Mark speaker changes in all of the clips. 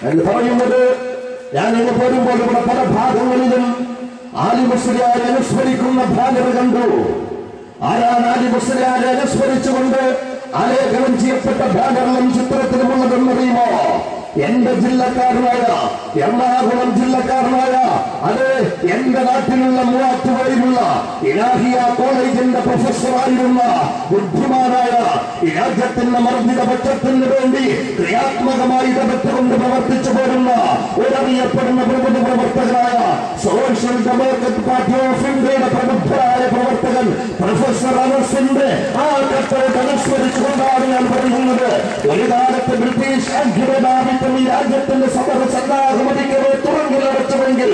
Speaker 1: എന്ന് പറയുന്നത് ഞാൻ ഇന്ന് പോരുമ്പോൾ ഇവിടെ പല ഭാഗങ്ങളിലും ആലി മുസ്ലിയാരെ അനുസ്മരിക്കുന്ന ബാനർ കണ്ടു. ആരാണ് ആലി മുസ്ലിയാരെ അനുസ്മരിച്ചുകൊണ്ട് ആലേഖനം ചെയ്യപ്പെട്ട ബാനറിലും ചിത്രത്തിലുമുള്ളതെന്നറിയുമോ? എന്റെ ജില്ലക്കാരനായ, എറണാകുളം ജില്ലക്കാരനായ, അത് എന്റെ നാട്ടിലുള്ള മൂവാറ്റുപുഴയിലുള്ള ഇലാഹിയ കോളേജിന്റെ പ്രൊഫസറായിരുന്ന ബുദ്ധിമാനായ ഈ രാജ്യത്തിന്റെ മർദ്ദിത പക്ഷത്തിന് വേണ്ടി ക്രിയാത്മകമായി ഇടപെട്ടുകൊണ്ട് പ്രവർത്തിച്ചു പോരുന്ന ഒരറിയപ്പെടുന്ന പ്രബുദ്ധ പ്രവർത്തകനായ സോഷ്യൽ ഡെമോക്രാറ്റിക് പാർട്ടി ഓഫ് ഇന്ത്യയുടെ പ്രബുദ്ധരായ പ്രവർത്തകൻ പ്രൊഫസർ അനസിന്റെ ആ കത്തോട് അനുസ്മരിച്ചുകൊണ്ടാണ് ഞാൻ പറയുന്നത്. ഒരു കാലത്ത് ബ്രിട്ടീഷ് അധികാരം ഈ രാജ്യത്തിന്റെ സമരസന്നാഹമതിക്കവെ തുറങ്കിലടച്ചുവെങ്കിൽ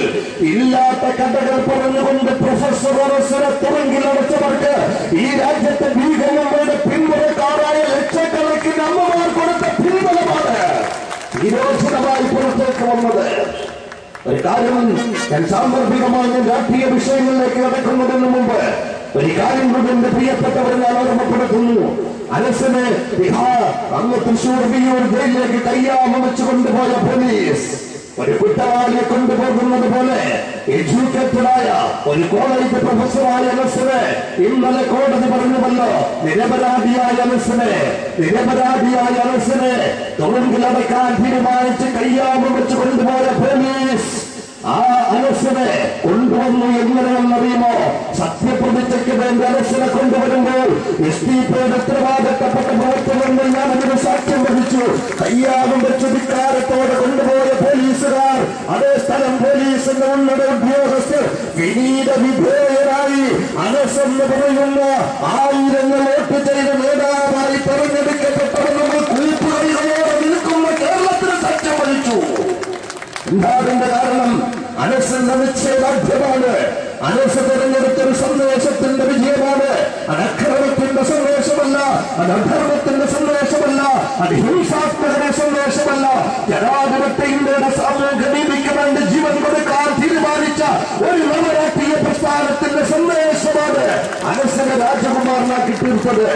Speaker 1: ഇല്ലാത്ത കഥകൾ പറഞ്ഞുകൊണ്ട് പ്രൊഫസർ അനസിനെ തുറങ്കിലടച്ചവർക്ക് ഈ രാജ്യത്തെ ഭീകരങ്ങളുടെ പിന്മുറക്കാരായ ലക്ഷക്കണക്കിന് അമ്മമാർ കൊടുത്ത പിൻബലമാണ് നിരോധിതമായി പുറത്തേക്ക് വന്നത്. ഒരു കാര്യം ഞാൻ സാന്ദർഭികമായി രാഷ്ട്രീയ വിഷയങ്ങളിലേക്ക് നടക്കുന്നതിന് മുമ്പ് ഒരു കാര്യം കൊണ്ട് എന്റെ പ്രിയപ്പെട്ടവർ ഞാൻ ഓർമ്മപ്പെടുത്തുന്നു. അനസിനെ അങ്ങ് തൃശൂർ വിയൂർ ജയിലിലേക്ക് കയ്യാമച്ച് കൊണ്ടുപോയ പോലീസ് ഒരു കുറ്റവാളിയെ കൊണ്ടുപോകുന്നത് പോലെ എഡ്യൂക്കേറ്റഡായ ഒരു കോളേജ് പ്രൊഫസറായ അനസിനെ ഇന്നലെ കോടതി പറഞ്ഞുവല്ലോ, നിരപരാധിയായ അനസിനെ തുറങ്കിലടക്കാൻ തീരുമാനിച്ച് കയ്യാമച്ച് കൊണ്ടുപോയ പോലീസ് ആ അനസിനെ കൊണ്ടുവന്നു. എങ്ങനെയെന്നറിയുമോ? സത്യപ്രതിജ്ഞയ്ക്ക് വേണ്ടി അനസിനെ കൊണ്ടുവരുമ്പോൾ എസ്ഡിപിയുടെ ഉത്തരവാദിത്തപ്പെട്ട പ്രവർത്തകർ ഞാൻ അതിന് സാക്ഷ്യം വഹിച്ചു. കയ്യാവും വെച്ച് ധിക്കാരത്തോടെ കൊണ്ടുപോയ പോലീസുകാർ, അതേ സ്ഥലം പോലീസിന്റെ ഉന്നത ഉദ്യോഗസ്ഥർ വിനീത വിധേയരായി അനസെന്ന് പറയുന്ന ആയിരങ്ങൾ വോട്ട് ചെയ്ത് നേതാവായി തെരഞ്ഞെടുക്കപ്പെട്ടവർ കൂട്ടുകൈകളോടെ നിൽക്കുന്ന കേരളത്തിന് സാക്ഷ്യം വഹിച്ചു. എന്താതിന്റെ കാരണം? അനസിന്റെ നിശ്ചയദാർഢ്യമാണ്. അനസ് തെരഞ്ഞെടുത്തൊരു സന്ദേശത്തിന്റെ വിജയമാണ്. അത് അക്രമത്തിന്റെ സന്ദേശമല്ല, അത് അധർമ്മത്തിന്റെ സന്ദേശമല്ല, അത് ഹിംസാത്മക സന്ദേശമല്ല. ജനാധിപത്യ ഇന്ത്യയുടെ സാമൂഹ്യ നീതിക്ക് വേണ്ടി ജീവൻ കൊടുക്കാൻ തീരുമാനിച്ച ഒരു നവരാഷ്ട്രീയ പ്രസ്ഥാനത്തിന്റെ സന്ദേശമാണ് അനസിനെ രാജകുമാരനാക്കി തീർത്തത്.